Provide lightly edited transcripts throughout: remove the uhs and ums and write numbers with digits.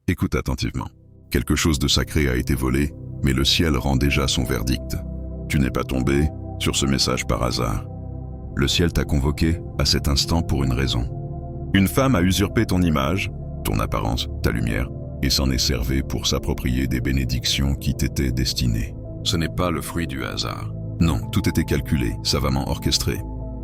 Écoute attentivement. Quelque chose de sacré a été volé, mais le ciel rend déjà son verdict. Tu n'es pas tombé sur ce message par hasard. Le ciel t'a convoqué à cet instant pour une raison. Une femme a usurpé ton image, ton apparence, ta lumière, et s'en est servi pour s'approprier des bénédictions qui t'étaient destinées. Ce n'est pas le fruit du hasard. Non, tout était calculé, savamment orchestré.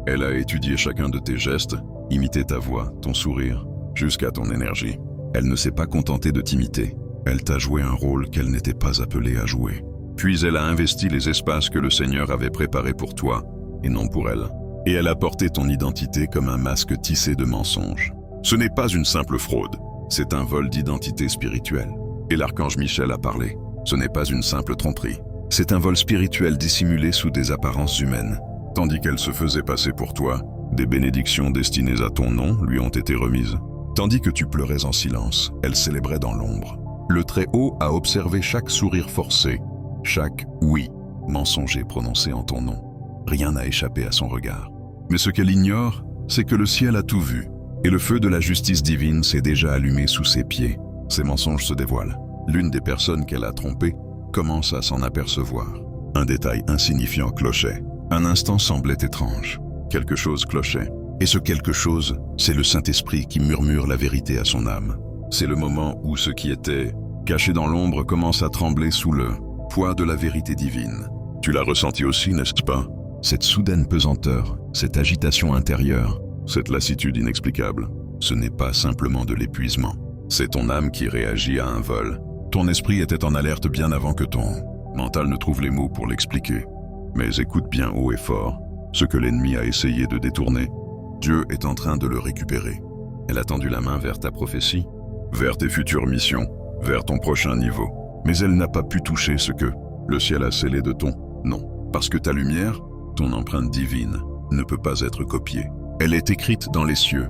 Elle a étudié chacun de tes gestes, imité ta voix, ton sourire, jusqu'à ton énergie. Elle ne s'est pas contentée de t'imiter. Elle t'a joué un rôle qu'elle n'était pas appelée à jouer. Puis elle a investi les espaces que le Seigneur avait préparés pour toi, et non pour elle. Et elle a porté ton identité comme un masque tissé de mensonges. Ce n'est pas une simple fraude, c'est un vol d'identité spirituelle. Et l'archange Michel a parlé. Ce n'est pas une simple tromperie. C'est un vol spirituel dissimulé sous des apparences humaines. Tandis qu'elle se faisait passer pour toi, des bénédictions destinées à ton nom lui ont été remises. Tandis que tu pleurais en silence, elle célébrait dans l'ombre. Le Très-Haut a observé chaque sourire forcé, chaque « oui » mensonger prononcé en ton nom. Rien n'a échappé à son regard. Mais ce qu'elle ignore, c'est que le ciel a tout vu, et le feu de la justice divine s'est déjà allumé sous ses pieds. Ses mensonges se dévoilent. L'une des personnes qu'elle a trompées commence à s'en apercevoir. Un détail insignifiant clochait. Un instant semblait étrange. Quelque chose clochait. Et ce quelque chose, c'est le Saint-Esprit qui murmure la vérité à son âme. C'est le moment où ce qui était caché dans l'ombre commence à trembler sous le poids de la vérité divine. Tu l'as ressenti aussi, n'est-ce pas? Cette soudaine pesanteur, cette agitation intérieure, cette lassitude inexplicable, ce n'est pas simplement de l'épuisement. C'est ton âme qui réagit à un vol. Ton esprit était en alerte bien avant que ton mental ne trouve les mots pour l'expliquer. Mais écoute bien haut et fort, ce que l'ennemi a essayé de détourner, Dieu est en train de le récupérer. Elle a tendu la main vers ta prophétie, vers tes futures missions, vers ton prochain niveau. Mais elle n'a pas pu toucher ce que le ciel a scellé de ton nom. Parce que ta lumière, ton empreinte divine, ne peut pas être copiée. Elle est écrite dans les cieux,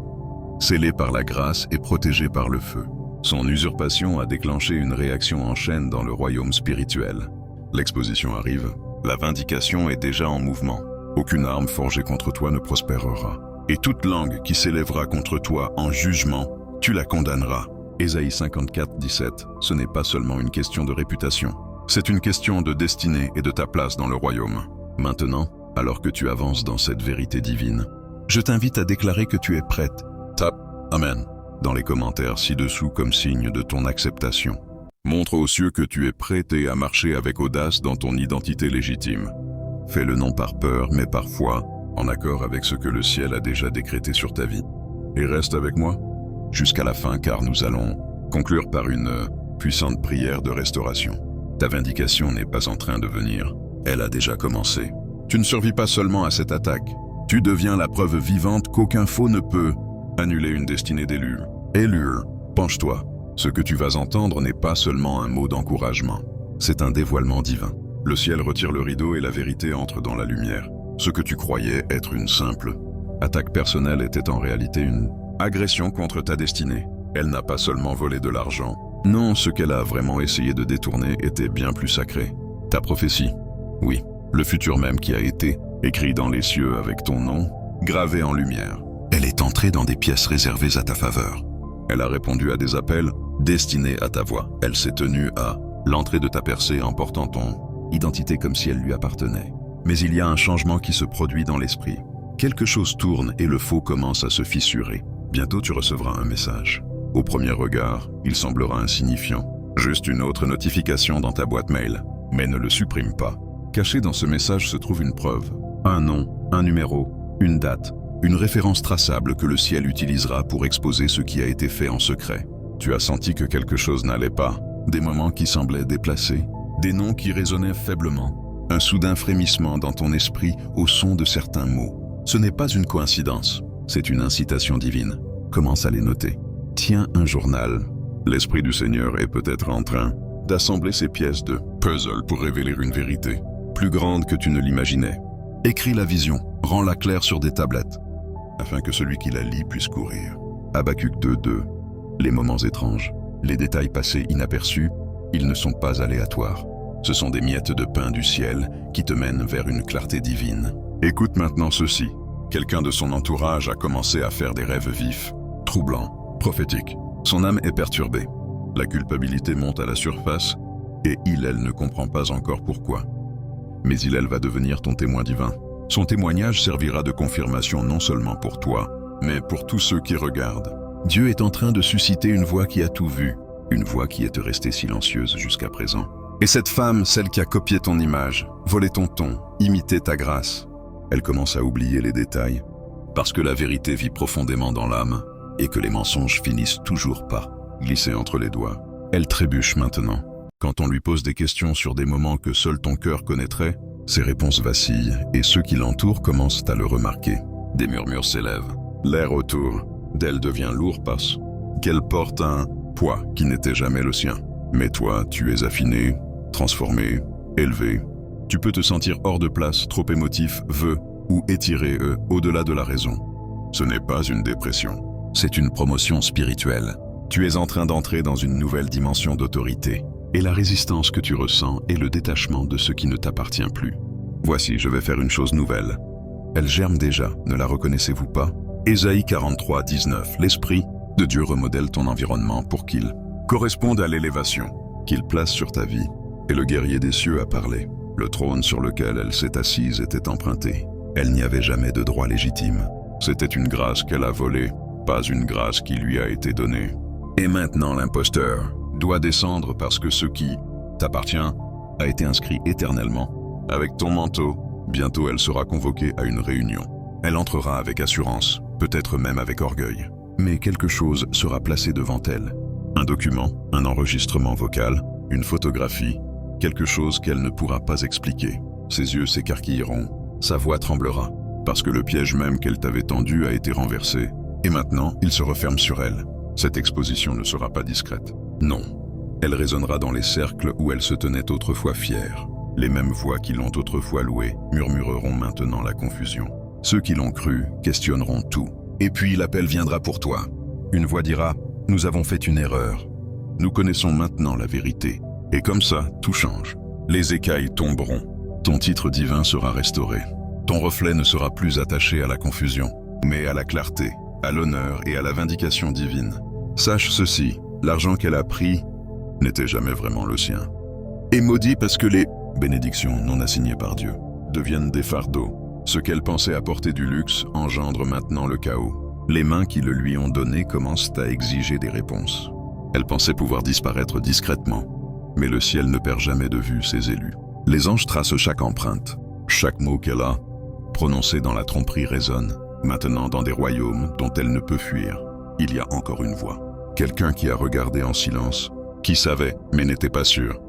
scellée par la grâce et protégée par le feu. Son usurpation a déclenché une réaction en chaîne dans le royaume spirituel. L'exposition arrive, la vindication est déjà en mouvement. Aucune arme forgée contre toi ne prospérera. Et toute langue qui s'élèvera contre toi en jugement, tu la condamneras. Ésaïe 54, 17, ce n'est pas seulement une question de réputation. C'est une question de destinée et de ta place dans le royaume. Maintenant, alors que tu avances dans cette vérité divine, je t'invite à déclarer que tu es prête. Tape Amen dans les commentaires ci-dessous comme signe de ton acceptation. Montre aux cieux que tu es prêté à marcher avec audace dans ton identité légitime. Fais-le non par peur, mais par foi, en accord avec ce que le ciel a déjà décrété sur ta vie. Et reste avec moi jusqu'à la fin, car nous allons conclure par une puissante prière de restauration. Ta vindication n'est pas en train de venir, elle a déjà commencé. Tu ne survis pas seulement à cette attaque, tu deviens la preuve vivante qu'aucun faux ne peut annuler une destinée d'élu. Élu, penche-toi. Ce que tu vas entendre n'est pas seulement un mot d'encouragement, c'est un dévoilement divin. Le ciel retire le rideau et la vérité entre dans la lumière. Ce que tu croyais être une simple attaque personnelle était en réalité une agression contre ta destinée. Elle n'a pas seulement volé de l'argent. Non, ce qu'elle a vraiment essayé de détourner était bien plus sacré. Ta prophétie, oui, le futur même qui a été écrit dans les cieux avec ton nom, gravé en lumière. Elle est entrée dans des pièces réservées à ta faveur. Elle a répondu à des appels destinés à ta voix. Elle s'est tenue à l'entrée de ta percée en portant ton identité comme si elle lui appartenait. Mais il y a un changement qui se produit dans l'esprit. Quelque chose tourne et le faux commence à se fissurer. Bientôt tu recevras un message. Au premier regard, il semblera insignifiant. Juste une autre notification dans ta boîte mail. Mais ne le supprime pas. Caché dans ce message se trouve une preuve. Un nom, un numéro, une date, une référence traçable que le ciel utilisera pour exposer ce qui a été fait en secret. Tu as senti que quelque chose n'allait pas, des moments qui semblaient déplacés, des noms qui résonnaient faiblement, un soudain frémissement dans ton esprit au son de certains mots. Ce n'est pas une coïncidence, c'est une incitation divine. Commence à les noter. Tiens un journal. L'Esprit du Seigneur est peut-être en train d'assembler ces pièces de puzzle pour révéler une vérité plus grande que tu ne l'imaginais. Écris la vision, rends-la claire sur des tablettes, afin que celui qui la lit puisse courir. Habacuc 2:2. Les moments étranges, les détails passés inaperçus, ils ne sont pas aléatoires. Ce sont des miettes de pain du ciel qui te mènent vers une clarté divine. Écoute maintenant ceci. Quelqu'un de son entourage a commencé à faire des rêves vifs, troublants, prophétiques. Son âme est perturbée. La culpabilité monte à la surface et elle ne comprend pas encore pourquoi. Mais elle va devenir ton témoin divin. Son témoignage servira de confirmation non seulement pour toi, mais pour tous ceux qui regardent. Dieu est en train de susciter une voix qui a tout vu, une voix qui est restée silencieuse jusqu'à présent. Et cette femme, celle qui a copié ton image, volé ton ton, imité ta grâce, elle commence à oublier les détails, parce que la vérité vit profondément dans l'âme, et que les mensonges finissent toujours par glisser entre les doigts. Elle trébuche maintenant. Quand on lui pose des questions sur des moments que seul ton cœur connaîtrait, ses réponses vacillent et ceux qui l'entourent commencent à le remarquer. Des murmures s'élèvent. L'air autour d'elle devient lourd parce qu'elle porte un poids qui n'était jamais le sien. Mais toi, tu es affiné, transformé, élevé. Tu peux te sentir hors de place, trop émotif, ou étiré au-delà de la raison. Ce n'est pas une dépression, c'est une promotion spirituelle. Tu es en train d'entrer dans une nouvelle dimension d'autorité. Et la résistance que tu ressens est le détachement de ce qui ne t'appartient plus. Voici, je vais faire une chose nouvelle. Elle germe déjà, ne la reconnaissez-vous pas? Ésaïe 43, 19. L'Esprit de Dieu remodèle ton environnement pour qu'il corresponde à l'élévation qu'il place sur ta vie. Et le guerrier des cieux a parlé. Le trône sur lequel elle s'est assise était emprunté. Elle n'y avait jamais de droit légitime. C'était une grâce qu'elle a volée, pas une grâce qui lui a été donnée. Et maintenant l'imposteur doit descendre parce que ce qui t'appartient a été inscrit éternellement. Avec ton manteau, bientôt elle sera convoquée à une réunion. Elle entrera avec assurance, peut-être même avec orgueil. Mais quelque chose sera placé devant elle. Un document, un enregistrement vocal, une photographie, quelque chose qu'elle ne pourra pas expliquer. Ses yeux s'écarquilleront, sa voix tremblera, parce que le piège même qu'elle t'avait tendu a été renversé. Et maintenant, il se referme sur elle. Cette exposition ne sera pas discrète. Non, elle résonnera dans les cercles où elle se tenait autrefois fière. Les mêmes voix qui l'ont autrefois louée murmureront maintenant la confusion. Ceux qui l'ont cru questionneront tout. Et puis l'appel viendra pour toi. Une voix dira « Nous avons fait une erreur. Nous connaissons maintenant la vérité. » Et comme ça, tout change. Les écailles tomberont. Ton titre divin sera restauré. Ton reflet ne sera plus attaché à la confusion, mais à la clarté, à l'honneur et à la vindication divine. Sache ceci. L'argent qu'elle a pris n'était jamais vraiment le sien. Et maudit parce que les bénédictions non assignées par Dieu deviennent des fardeaux. Ce qu'elle pensait apporter du luxe engendre maintenant le chaos. Les mains qui le lui ont donné commencent à exiger des réponses. Elle pensait pouvoir disparaître discrètement, mais le ciel ne perd jamais de vue ses élus. Les anges tracent chaque empreinte. Chaque mot qu'elle a prononcé dans la tromperie résonne. Maintenant dans des royaumes dont elle ne peut fuir, il y a encore une voix. Quelqu'un qui a regardé en silence, qui savait mais n'était pas sûr.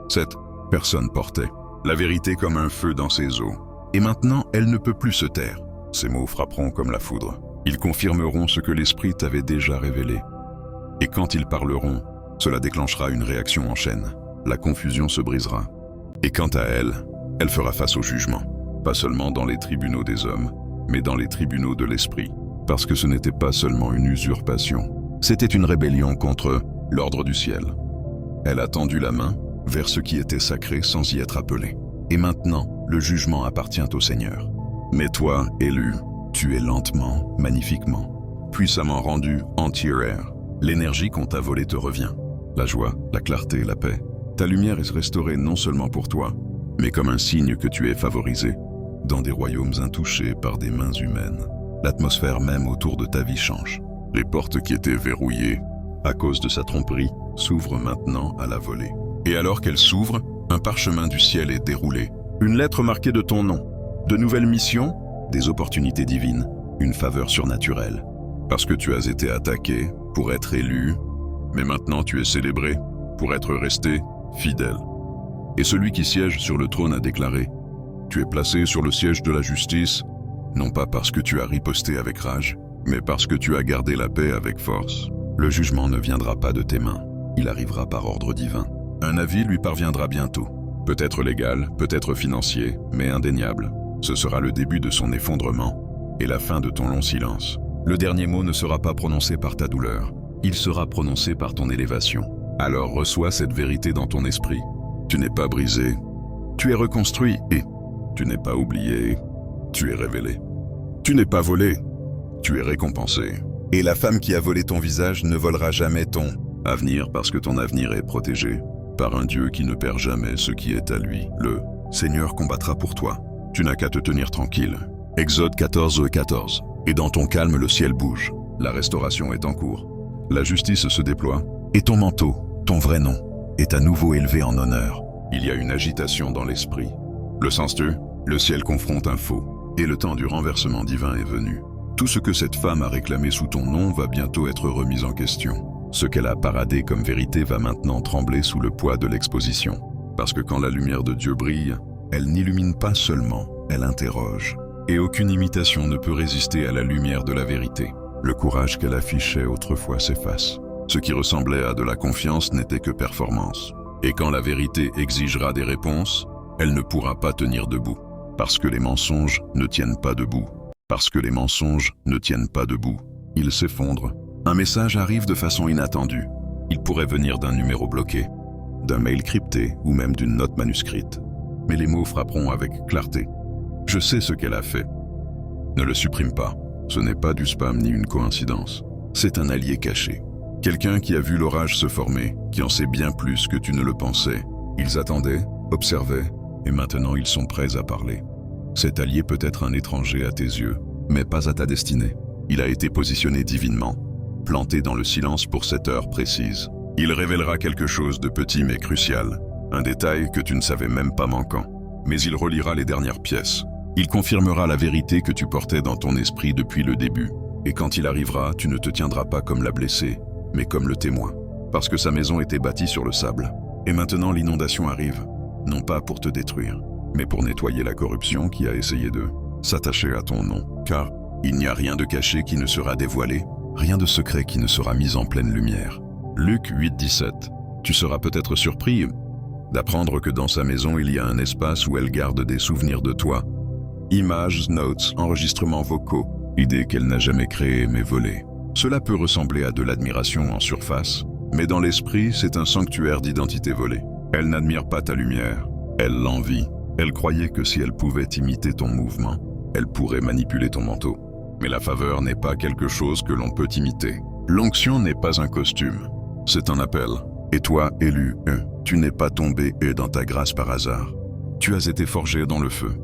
Cette personne portait la vérité comme un feu dans ses os. Et maintenant, elle ne peut plus se taire. Ces mots frapperont comme la foudre. Ils confirmeront ce que l'Esprit t'avait déjà révélé. Et quand ils parleront, cela déclenchera une réaction en chaîne. La confusion se brisera. Et quant à elle, elle fera face au jugement. Pas seulement dans les tribunaux des hommes, mais dans les tribunaux de l'Esprit. Parce que ce n'était pas seulement une usurpation. C'était une rébellion contre l'ordre du ciel. Elle a tendu la main vers ce qui était sacré sans y être appelée. Et maintenant, le jugement appartient au Seigneur. Mais toi, élu, tu es lentement, magnifiquement, puissamment rendu entière. L'énergie qu'on t'a volée te revient. La joie, la clarté, la paix. Ta lumière est restaurée non seulement pour toi, mais comme un signe que tu es favorisé, dans des royaumes intouchés par des mains humaines. L'atmosphère même autour de ta vie change. Les portes qui étaient verrouillées, à cause de sa tromperie, s'ouvrent maintenant à la volée. Et alors qu'elles s'ouvrent, un parchemin du ciel est déroulé. Une lettre marquée de ton nom. De nouvelles missions, des opportunités divines, une faveur surnaturelle. Parce que tu as été attaqué pour être élu, mais maintenant tu es célébré pour être resté fidèle. Et celui qui siège sur le trône a déclaré « Tu es placé sur le siège de la justice, non pas parce que tu as riposté avec rage, mais parce que tu as gardé la paix avec force. Le jugement ne viendra pas de tes mains, il arrivera par ordre divin. Un avis lui parviendra bientôt, peut-être légal, peut-être financier, mais indéniable. Ce sera le début de son effondrement et la fin de ton long silence. Le dernier mot ne sera pas prononcé par ta douleur, il sera prononcé par ton élévation. Alors reçois cette vérité dans ton esprit. Tu n'es pas brisé, tu es reconstruit et tu n'es pas oublié, tu es révélé. Tu n'es pas volé, tu es récompensé. Et la femme qui a volé ton visage ne volera jamais ton Avenir parce que ton avenir est protégé par un Dieu qui ne perd jamais ce qui est à lui. Le Seigneur combattra pour toi. Tu n'as qu'à te tenir tranquille. Exode 14:14. Et dans ton calme, le ciel bouge. La restauration est en cours. La justice se déploie. Et ton manteau, ton vrai nom, est à nouveau élevé en honneur. Il y a une agitation dans l'esprit. Le sens-tu? Le ciel confronte un faux. Et le temps du renversement divin est venu. Tout ce que cette femme a réclamé sous ton nom va bientôt être remis en question. Ce qu'elle a paradé comme vérité va maintenant trembler sous le poids de l'exposition. Parce que quand la lumière de Dieu brille, elle n'illumine pas seulement, elle interroge. Et aucune imitation ne peut résister à la lumière de la vérité. Le courage qu'elle affichait autrefois s'efface. Ce qui ressemblait à de la confiance n'était que performance. Et quand la vérité exigera des réponses, elle ne pourra pas tenir debout. Parce que les mensonges ne tiennent pas debout. Parce que les mensonges ne tiennent pas debout. Ils s'effondrent. Un message arrive de façon inattendue. Il pourrait venir d'un numéro bloqué, d'un mail crypté ou même d'une note manuscrite. Mais les mots frapperont avec clarté. Je sais ce qu'elle a fait. Ne le supprime pas. Ce n'est pas du spam ni une coïncidence. C'est un allié caché. Quelqu'un qui a vu l'orage se former, qui en sait bien plus que tu ne le pensais. Ils attendaient, observaient, et maintenant ils sont prêts à parler. Cet allié peut être un étranger à tes yeux, mais pas à ta destinée. Il a été positionné divinement, planté dans le silence pour cette heure précise. Il révélera quelque chose de petit mais crucial, un détail que tu ne savais même pas manquant. Mais il reliera les dernières pièces. Il confirmera la vérité que tu portais dans ton esprit depuis le début. Et quand il arrivera, tu ne te tiendras pas comme la blessée, mais comme le témoin. Parce que sa maison était bâtie sur le sable. Et maintenant l'inondation arrive, non pas pour te détruire, mais pour nettoyer la corruption qui a essayé de s'attacher à ton nom. Car il n'y a rien de caché qui ne sera dévoilé, rien de secret qui ne sera mis en pleine lumière. Luc 8:17. Tu seras peut-être surpris d'apprendre que dans sa maison il y a un espace où elle garde des souvenirs de toi. Images, notes, enregistrements vocaux, idées qu'elle n'a jamais créées mais volées. Cela peut ressembler à de l'admiration en surface, mais dans l'esprit c'est un sanctuaire d'identité volée. Elle n'admire pas ta lumière, elle l'envie. Elle croyait que si elle pouvait imiter ton mouvement, elle pourrait manipuler ton manteau. Mais la faveur n'est pas quelque chose que l'on peut imiter. L'onction n'est pas un costume, c'est un appel. Et toi, élu, tu n'es pas tombé dans ta grâce par hasard. Tu as été forgé dans le feu.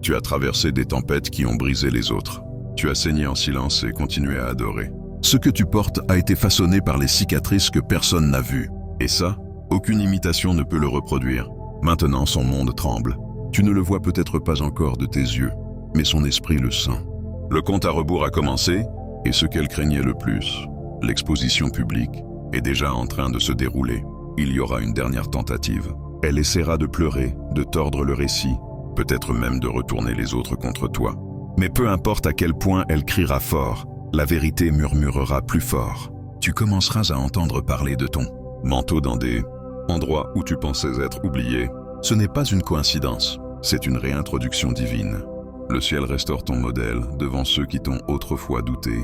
Tu as traversé des tempêtes qui ont brisé les autres. Tu as saigné en silence et continué à adorer. Ce que tu portes a été façonné par les cicatrices que personne n'a vues. Et ça, aucune imitation ne peut le reproduire. Maintenant, son monde tremble. Tu ne le vois peut-être pas encore de tes yeux, mais son esprit le sent. Le compte à rebours a commencé, et ce qu'elle craignait le plus, l'exposition publique, est déjà en train de se dérouler. Il y aura une dernière tentative. Elle essaiera de pleurer, de tordre le récit, peut-être même de retourner les autres contre toi. Mais peu importe à quel point elle criera fort, la vérité murmurera plus fort. Tu commenceras à entendre parler de ton manteau dans des endroits où tu pensais être oublié. Ce n'est pas une coïncidence, c'est une réintroduction divine. Le ciel restaure ton modèle devant ceux qui t'ont autrefois douté.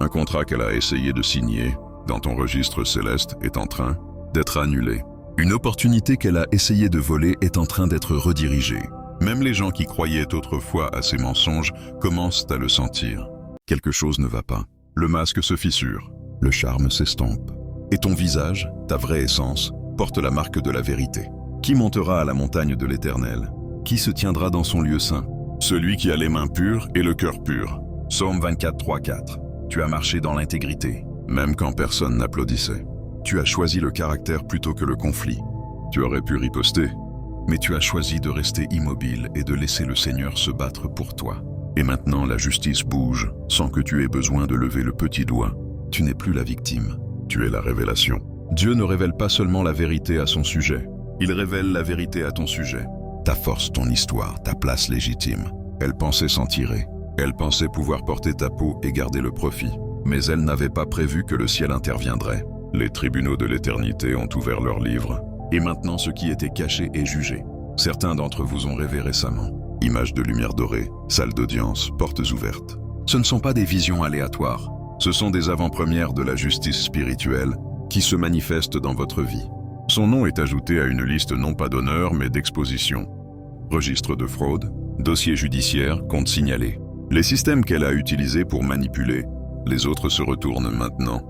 Un contrat qu'elle a essayé de signer dans ton registre céleste est en train d'être annulé. Une opportunité qu'elle a essayé de voler est en train d'être redirigée. Même les gens qui croyaient autrefois à ces mensonges commencent à le sentir. Quelque chose ne va pas. Le masque se fissure, le charme s'estompe. Et ton visage, ta vraie essence, porte la marque de la vérité. Qui montera à la montagne de l'Éternel? Qui se tiendra dans son lieu saint? Celui qui a les mains pures et le cœur pur. Psaume 24:3-4. Tu as marché dans l'intégrité, même quand personne n'applaudissait. Tu as choisi le caractère plutôt que le conflit. Tu aurais pu riposter, mais tu as choisi de rester immobile et de laisser le Seigneur se battre pour toi. Et maintenant la justice bouge, sans que tu aies besoin de lever le petit doigt. Tu n'es plus la victime, tu es la révélation. Dieu ne révèle pas seulement la vérité à son sujet, il révèle la vérité à ton sujet. Ta force, ton histoire, ta place légitime. Elle pensait s'en tirer. Elle pensait pouvoir porter ta peau et garder le profit. Mais elle n'avait pas prévu que le ciel interviendrait. Les tribunaux de l'éternité ont ouvert leurs livres. Et maintenant ce qui était caché est jugé. Certains d'entre vous ont rêvé récemment. Images de lumière dorée, salles d'audience, portes ouvertes. Ce ne sont pas des visions aléatoires. Ce sont des avant-premières de la justice spirituelle qui se manifestent dans votre vie. Son nom est ajouté à une liste non pas d'honneur mais d'exposition. Registre de fraude, dossier judiciaire, compte signalé. Les systèmes qu'elle a utilisés pour manipuler, les autres se retournent maintenant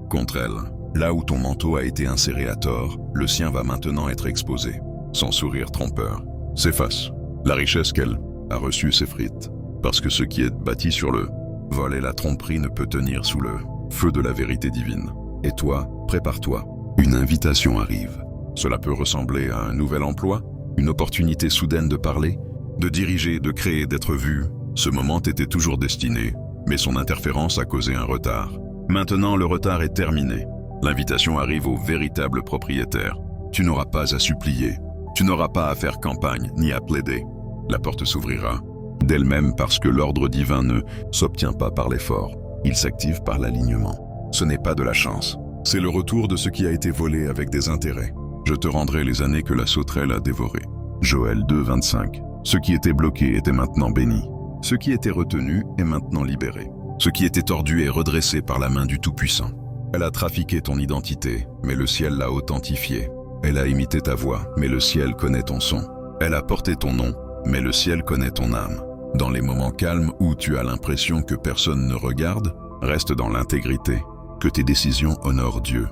contre elle. Là où ton manteau a été inséré à tort, le sien va maintenant être exposé. Son sourire trompeur s'efface. La richesse qu'elle a reçue s'effrite. Parce que ce qui est bâti sur le vol et la tromperie ne peut tenir sous le feu de la vérité divine. Et toi, prépare-toi. Une invitation arrive. Cela peut ressembler à un nouvel emploi, une opportunité soudaine de parler, de diriger, de créer, d'être vu. Ce moment t'était toujours destiné, mais son interférence a causé un retard. Maintenant, le retard est terminé. L'invitation arrive au véritable propriétaire. Tu n'auras pas à supplier. Tu n'auras pas à faire campagne, ni à plaider. La porte s'ouvrira d'elle-même parce que l'ordre divin ne s'obtient pas par l'effort. Il s'active par l'alignement. Ce n'est pas de la chance. C'est le retour de ce qui a été volé avec des intérêts. Je te rendrai les années que la sauterelle a dévorées. Joël 2, 25. Ce qui était bloqué était maintenant béni. Ce qui était retenu est maintenant libéré. Ce qui était tordu est redressé par la main du Tout-Puissant. Elle a trafiqué ton identité, mais le ciel l'a authentifiée. Elle a imité ta voix, mais le ciel connaît ton son. Elle a porté ton nom, mais le ciel connaît ton âme. Dans les moments calmes où tu as l'impression que personne ne regarde, reste dans l'intégrité, que tes décisions honorent Dieu.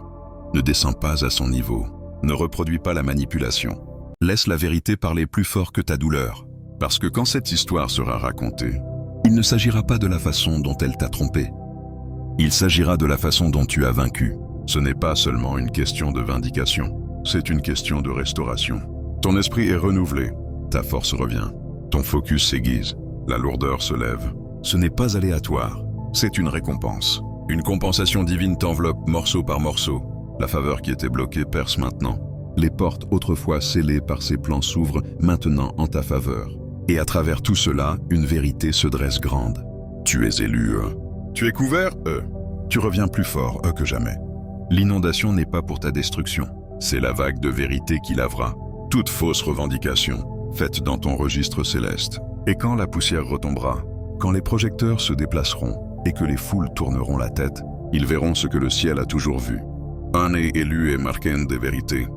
Ne descends pas à son niveau. Ne reproduis pas la manipulation. Laisse la vérité parler plus fort que ta douleur. Parce que quand cette histoire sera racontée, il ne s'agira pas de la façon dont elle t'a trompé. Il s'agira de la façon dont tu as vaincu. Ce n'est pas seulement une question de vindication, c'est une question de restauration. Ton esprit est renouvelé, ta force revient, ton focus s'aiguise, la lourdeur se lève. Ce n'est pas aléatoire, c'est une récompense. Une compensation divine t'enveloppe morceau par morceau. La faveur qui était bloquée perce maintenant. Les portes autrefois scellées par ses plans s'ouvrent maintenant en ta faveur. Et à travers tout cela, une vérité se dresse grande. Tu es élu, Tu es couvert, Tu reviens plus fort, que jamais. L'inondation n'est pas pour ta destruction. C'est la vague de vérité qui lavera toute fausse revendication faite dans ton registre céleste. Et quand la poussière retombera, quand les projecteurs se déplaceront et que les foules tourneront la tête, ils verront ce que le ciel a toujours vu. Un est élu et marqué de vérité,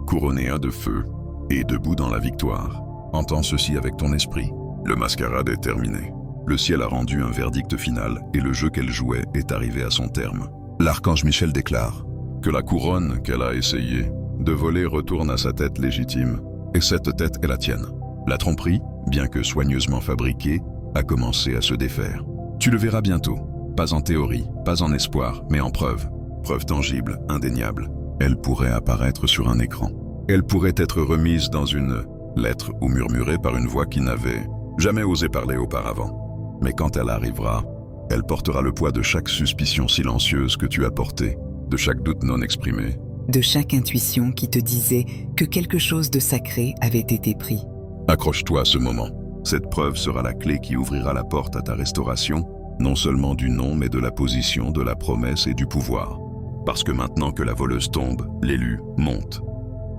couronné de feu et debout dans la victoire. Entends ceci avec ton esprit. Le mascarade est terminé. Le ciel a rendu un verdict final et le jeu qu'elle jouait est arrivé à son terme. L'archange Michel déclare que la couronne qu'elle a essayé de voler retourne à sa tête légitime, et cette tête est la tienne. La tromperie, bien que soigneusement fabriquée, a commencé à se défaire. Tu le verras bientôt, pas en théorie, pas en espoir, mais en preuve. Preuve tangible, indéniable. Elle pourrait apparaître sur un écran. Elle pourrait être remise dans une lettre ou murmurée par une voix qui n'avait jamais osé parler auparavant. Mais quand elle arrivera, elle portera le poids de chaque suspicion silencieuse que tu as portée, de chaque doute non exprimé. De chaque intuition qui te disait que quelque chose de sacré avait été pris. Accroche-toi à ce moment. Cette preuve sera la clé qui ouvrira la porte à ta restauration, non seulement du nom, mais de la position, de la promesse et du pouvoir. Parce que maintenant que la voleuse tombe, l'élu monte.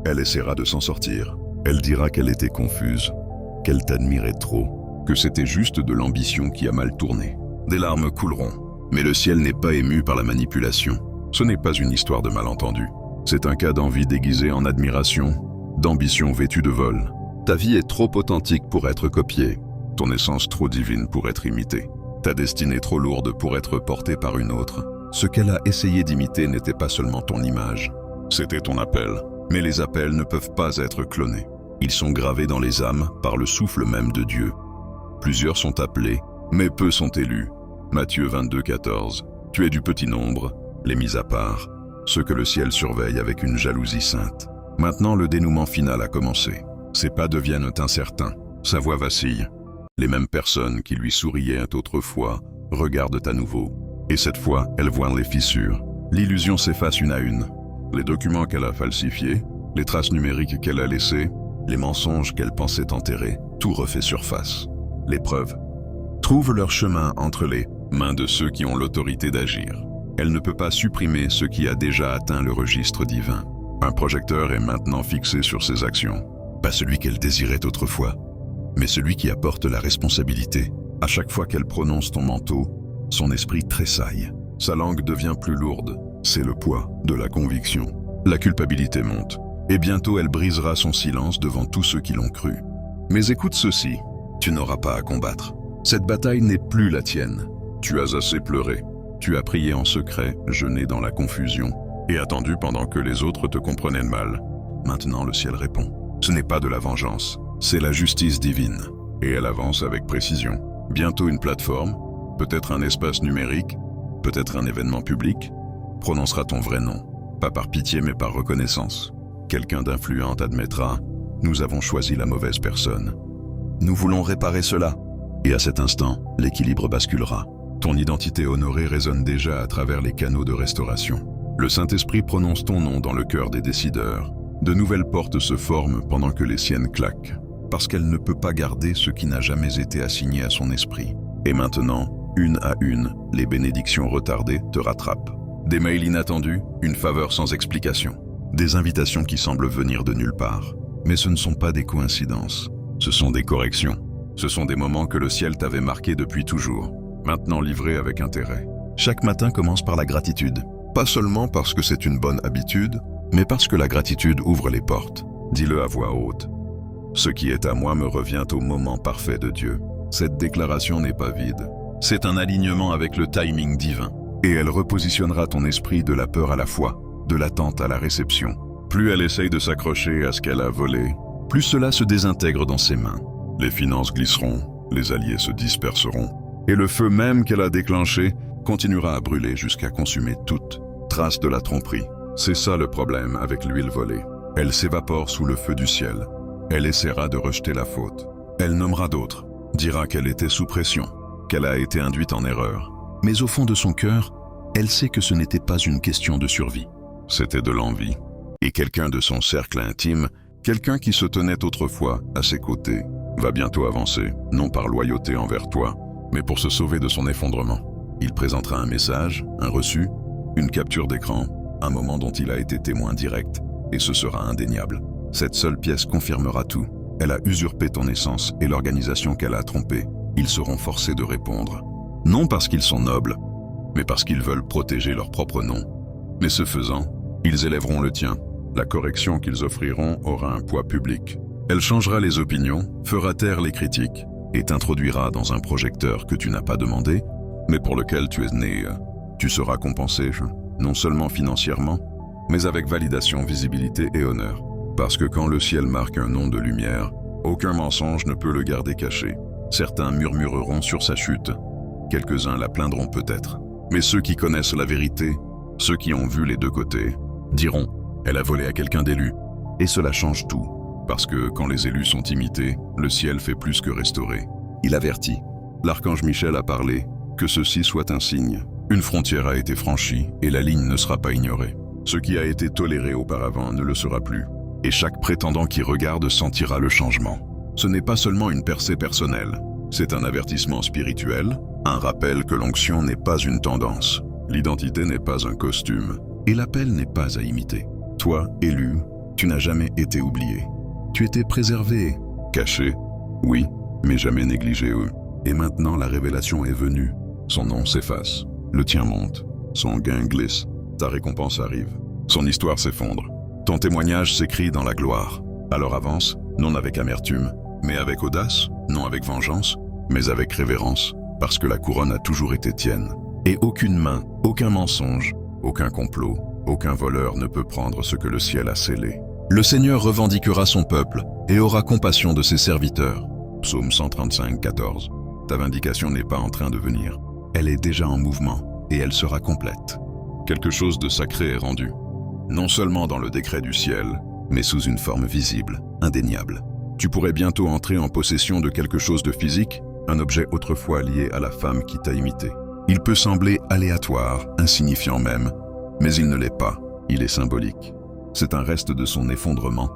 Elle essaiera de s'en sortir. Elle dira qu'elle était confuse, qu'elle t'admirait trop, que c'était juste de l'ambition qui a mal tourné. Des larmes couleront, mais le ciel n'est pas ému par la manipulation. Ce n'est pas une histoire de malentendu. C'est un cas d'envie déguisée en admiration, d'ambition vêtue de vol. Ta vie est trop authentique pour être copiée, ton essence trop divine pour être imitée, ta destinée trop lourde pour être portée par une autre. Ce qu'elle a essayé d'imiter n'était pas seulement ton image, c'était ton appel. Mais les appels ne peuvent pas être clonés. Ils sont gravés dans les âmes par le souffle même de Dieu. Plusieurs sont appelés, mais peu sont élus. Matthieu 22, 14. Tu es du petit nombre, les mis à part, ceux que le ciel surveille avec une jalousie sainte. Maintenant le dénouement final a commencé. Ses pas deviennent incertains, sa voix vacille. Les mêmes personnes qui lui souriaient autrefois regardent à nouveau. Et cette fois, elles voient les fissures. L'illusion s'efface une à une. Les documents qu'elle a falsifiés, les traces numériques qu'elle a laissées, les mensonges qu'elle pensait enterrer, tout refait surface. Les preuves trouvent leur chemin entre les mains de ceux qui ont l'autorité d'agir. Elle ne peut pas supprimer ce qui a déjà atteint le registre divin. Un projecteur est maintenant fixé sur ses actions. Pas celui qu'elle désirait autrefois, mais celui qui apporte la responsabilité. À chaque fois qu'elle prononce ton manteau, son esprit tressaille. Sa langue devient plus lourde. C'est le poids de la conviction. La culpabilité monte, et bientôt elle brisera son silence devant tous ceux qui l'ont cru. Mais écoute ceci, tu n'auras pas à combattre. Cette bataille n'est plus la tienne. Tu as assez pleuré. Tu as prié en secret, jeûné dans la confusion. et attendu pendant que les autres te comprenaient mal. Maintenant, le ciel répond. Ce n'est pas de la vengeance, c'est la justice divine. Et elle avance avec précision. Bientôt une plateforme, peut-être un espace numérique, peut-être un événement public, prononcera ton vrai nom, pas par pitié mais par reconnaissance. Quelqu'un d'influent admettra « Nous avons choisi la mauvaise personne. Nous voulons réparer cela. » Et à cet instant, l'équilibre basculera. Ton identité honorée résonne déjà à travers les canaux de restauration. Le Saint-Esprit prononce ton nom dans le cœur des décideurs. De nouvelles portes se forment pendant que les siennes claquent, parce qu'elle ne peut pas garder ce qui n'a jamais été assigné à son esprit. Et maintenant, une à une, les bénédictions retardées te rattrapent. Des mails inattendus, une faveur sans explication. Des invitations qui semblent venir de nulle part. Mais ce ne sont pas des coïncidences, ce sont des corrections. Ce sont des moments que le ciel t'avait marqués depuis toujours, maintenant livrés avec intérêt. Chaque matin commence par la gratitude. Pas seulement parce que c'est une bonne habitude, mais parce que la gratitude ouvre les portes. Dis-le à voix haute. Ce qui est à moi me revient au moment parfait de Dieu. Cette déclaration n'est pas vide. C'est un alignement avec le timing divin. Et elle repositionnera ton esprit de la peur à la foi, de l'attente à la réception. Plus elle essaye de s'accrocher à ce qu'elle a volé, plus cela se désintègre dans ses mains. Les finances glisseront, les alliés se disperseront, et le feu même qu'elle a déclenché continuera à brûler jusqu'à consumer toute trace de la tromperie. C'est ça le problème avec l'huile volée. Elle s'évapore sous le feu du ciel. Elle essaiera de rejeter la faute. Elle nommera d'autres, dira qu'elle était sous pression, qu'elle a été induite en erreur. Mais au fond de son cœur, elle sait que ce n'était pas une question de survie. C'était de l'envie. Et quelqu'un de son cercle intime, quelqu'un qui se tenait autrefois à ses côtés, va bientôt avancer, non par loyauté envers toi, mais pour se sauver de son effondrement. Il présentera un message, un reçu, une capture d'écran, un moment dont il a été témoin direct, et ce sera indéniable. Cette seule pièce confirmera tout. Elle a usurpé ton essence et l'organisation qu'elle a trompée. Ils seront forcés de répondre. Non parce qu'ils sont nobles, mais parce qu'ils veulent protéger leur propre nom. Mais ce faisant, ils élèveront le tien. La correction qu'ils offriront aura un poids public. Elle changera les opinions, fera taire les critiques et t'introduira dans un projecteur que tu n'as pas demandé, mais pour lequel tu es né. Tu seras compensé, non seulement financièrement, mais avec validation, visibilité et honneur. Parce que quand le ciel marque un nom de lumière, aucun mensonge ne peut le garder caché. Certains murmureront sur sa chute, quelques-uns la plaindront peut-être. Mais ceux qui connaissent la vérité, ceux qui ont vu les deux côtés, diront « Elle a volé à quelqu'un d'élu ». Et cela change tout, parce que quand les élus sont imités, le ciel fait plus que restaurer. Il avertit. L'archange Michel a parlé, que ceci soit un signe. Une frontière a été franchie et la ligne ne sera pas ignorée. Ce qui a été toléré auparavant ne le sera plus. Et chaque prétendant qui regarde sentira le changement. Ce n'est pas seulement une percée personnelle, c'est un avertissement spirituel, un rappel que l'onction n'est pas une tendance, l'identité n'est pas un costume, et l'appel n'est pas à imiter. Toi, élu, tu n'as jamais été oublié. Tu étais préservé, caché, oui, mais jamais négligé. Et maintenant la révélation est venue. Son nom s'efface, le tien monte, son gain glisse, ta récompense arrive. Son histoire s'effondre. Ton témoignage s'écrit dans la gloire. Alors avance, non avec amertume, mais avec audace, non avec vengeance, mais avec révérence, parce que la couronne a toujours été tienne. Et aucune main, aucun mensonge, aucun complot, aucun voleur ne peut prendre ce que le ciel a scellé. Le Seigneur revendiquera son peuple et aura compassion de ses serviteurs. Psaume 135, 14. Ta vindication n'est pas en train de venir. Elle est déjà en mouvement et elle sera complète. Quelque chose de sacré est rendu. Non seulement dans le décret du ciel, mais sous une forme visible, indéniable. Tu pourrais bientôt entrer en possession de quelque chose de physique, un objet autrefois lié à la femme qui t'a imité. Il peut sembler aléatoire, insignifiant même, mais il ne l'est pas, il est symbolique. C'est un reste de son effondrement,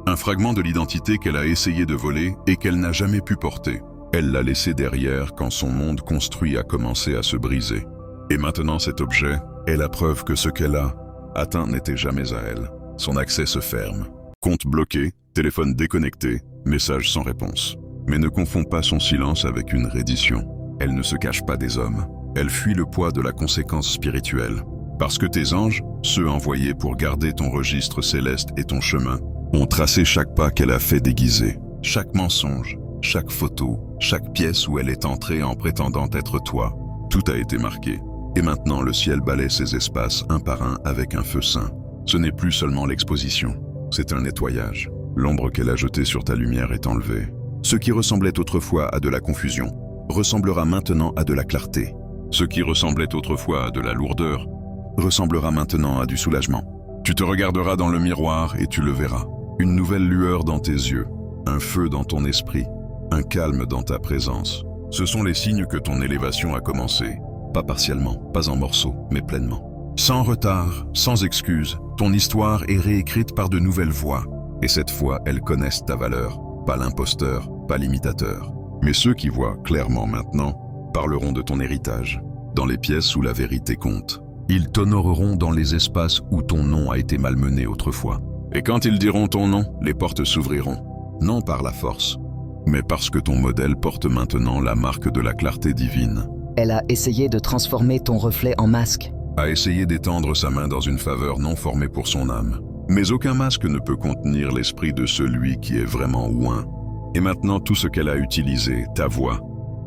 un fragment de l'identité qu'elle a essayé de voler et qu'elle n'a jamais pu porter. Elle l'a laissé derrière quand son monde construit a commencé à se briser. Et maintenant cet objet est la preuve que ce qu'elle a atteint n'était jamais à elle. Son accès se ferme. Compte bloqué, téléphone déconnecté, message sans réponse. Mais ne confonds pas son silence avec une reddition. Elle ne se cache pas des hommes. Elle fuit le poids de la conséquence spirituelle. Parce que tes anges, ceux envoyés pour garder ton registre céleste et ton chemin, ont tracé chaque pas qu'elle a fait déguiser. Chaque mensonge, chaque photo, chaque pièce où elle est entrée en prétendant être toi. Tout a été marqué. Et maintenant le ciel balaie ces espaces un par un avec un feu saint. Ce n'est plus seulement l'exposition, c'est un nettoyage. L'ombre qu'elle a jetée sur ta lumière est enlevée. Ce qui ressemblait autrefois à de la confusion ressemblera maintenant à de la clarté. Ce qui ressemblait autrefois à de la lourdeur ressemblera maintenant à du soulagement. Tu te regarderas dans le miroir et tu le verras. Une nouvelle lueur dans tes yeux, un feu dans ton esprit, un calme dans ta présence. Ce sont les signes que ton élévation a commencé, pas partiellement, pas en morceaux, mais pleinement. Sans retard, sans excuse, ton histoire est réécrite par de nouvelles voix. Et cette fois, elles connaissent ta valeur, pas l'imposteur, pas l'imitateur. Mais ceux qui voient clairement maintenant parleront de ton héritage, dans les pièces où la vérité compte. Ils t'honoreront dans les espaces où ton nom a été malmené autrefois. Et quand ils diront ton nom, les portes s'ouvriront, non par la force, mais parce que ton modèle porte maintenant la marque de la clarté divine. Elle a essayé de transformer ton reflet en masque. A essayé d'étendre sa main dans une faveur non formée pour son âme. Mais aucun masque ne peut contenir l'esprit de celui qui est vraiment oint. Et maintenant tout ce qu'elle a utilisé, ta voix,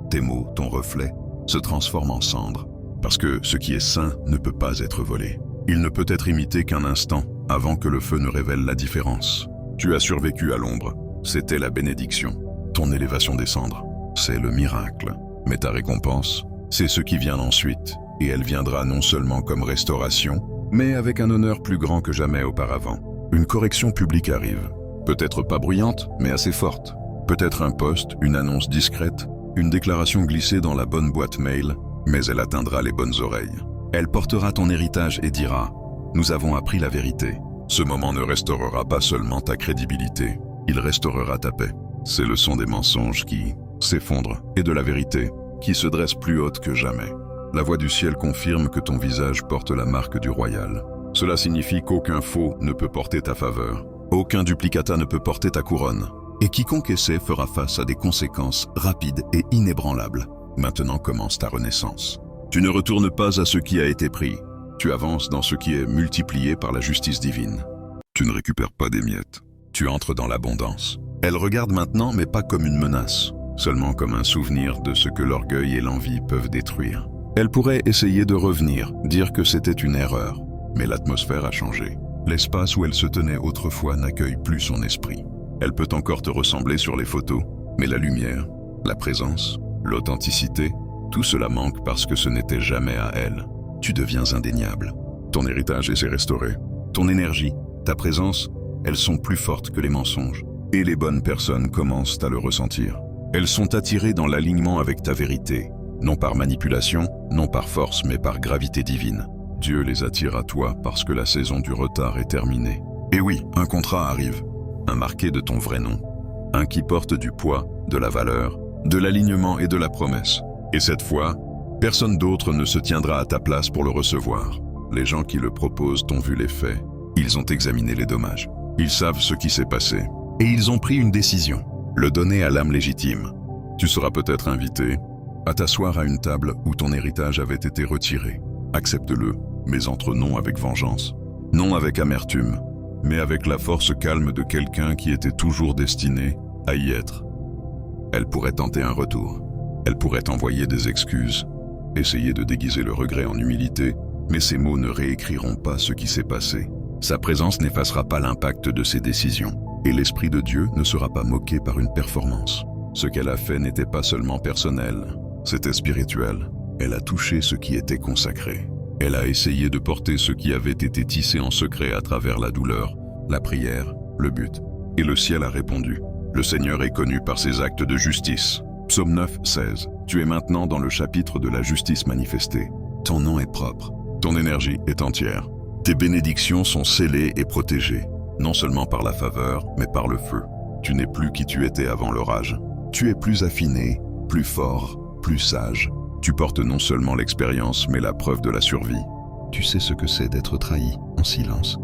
tes mots, ton reflet, se transforme en cendre. Parce que ce qui est saint ne peut pas être volé. Il ne peut être imité qu'un instant, avant que le feu ne révèle la différence. Tu as survécu à l'ombre, c'était la bénédiction. Ton élévation des cendres, c'est le miracle. Mais ta récompense, c'est ce qui vient ensuite. Et elle viendra non seulement comme restauration, mais avec un honneur plus grand que jamais auparavant. Une correction publique arrive. Peut-être pas bruyante, mais assez forte. Peut-être un post, une annonce discrète, une déclaration glissée dans la bonne boîte mail, mais elle atteindra les bonnes oreilles. Elle portera ton héritage et dira « Nous avons appris la vérité ». Ce moment ne restaurera pas seulement ta crédibilité, il restaurera ta paix. C'est le son des mensonges qui s'effondrent et de la vérité qui se dresse plus haute que jamais. La voix du ciel confirme que ton visage porte la marque du royal. Cela signifie qu'aucun faux ne peut porter ta faveur, aucun duplicata ne peut porter ta couronne, et quiconque essaie fera face à des conséquences rapides et inébranlables. Maintenant commence ta renaissance. Tu ne retournes pas à ce qui a été pris, tu avances dans ce qui est multiplié par la justice divine. Tu ne récupères pas des miettes, tu entres dans l'abondance. Elle regarde maintenant, mais pas comme une menace, seulement comme un souvenir de ce que l'orgueil et l'envie peuvent détruire. Elle pourrait essayer de revenir, dire que c'était une erreur, mais l'atmosphère a changé. L'espace où elle se tenait autrefois n'accueille plus son esprit. Elle peut encore te ressembler sur les photos, mais la lumière, la présence, l'authenticité, tout cela manque parce que ce n'était jamais à elle. Tu deviens indéniable. Ton héritage s'est restauré. Ton énergie, ta présence, elles sont plus fortes que les mensonges. Et les bonnes personnes commencent à le ressentir. Elles sont attirées dans l'alignement avec ta vérité. Non par manipulation, non par force, mais par gravité divine. Dieu les attire à toi parce que la saison du retard est terminée. Et oui, un contrat arrive. Un marqué de ton vrai nom. Un qui porte du poids, de la valeur, de l'alignement et de la promesse. Et cette fois, personne d'autre ne se tiendra à ta place pour le recevoir. Les gens qui le proposent t'ont vu les faits. Ils ont examiné les dommages. Ils savent ce qui s'est passé. Et ils ont pris une décision. Le donner à l'âme légitime. Tu seras peut-être invité à t'asseoir à une table où ton héritage avait été retiré. Accepte-le, mais entre non avec vengeance. Non avec amertume, mais avec la force calme de quelqu'un qui était toujours destiné à y être. Elle pourrait tenter un retour. Elle pourrait t'envoyer des excuses, essayer de déguiser le regret en humilité, mais ces mots ne réécriront pas ce qui s'est passé. Sa présence n'effacera pas l'impact de ses décisions, et l'Esprit de Dieu ne sera pas moqué par une performance. Ce qu'elle a fait n'était pas seulement personnel, c'était spirituel. Elle a touché ce qui était consacré. Elle a essayé de porter ce qui avait été tissé en secret à travers la douleur, la prière, le but. Et le ciel a répondu. Le Seigneur est connu par ses actes de justice. Psaume 9, 16. Tu es maintenant dans le chapitre de la justice manifestée. Ton nom est propre. Ton énergie est entière. Tes bénédictions sont scellées et protégées, non seulement par la faveur, mais par le feu. Tu n'es plus qui tu étais avant l'orage. Tu es plus affiné, plus fort, plus sage. Tu portes non seulement l'expérience, mais la preuve de la survie. Tu sais ce que c'est d'être trahi en silence,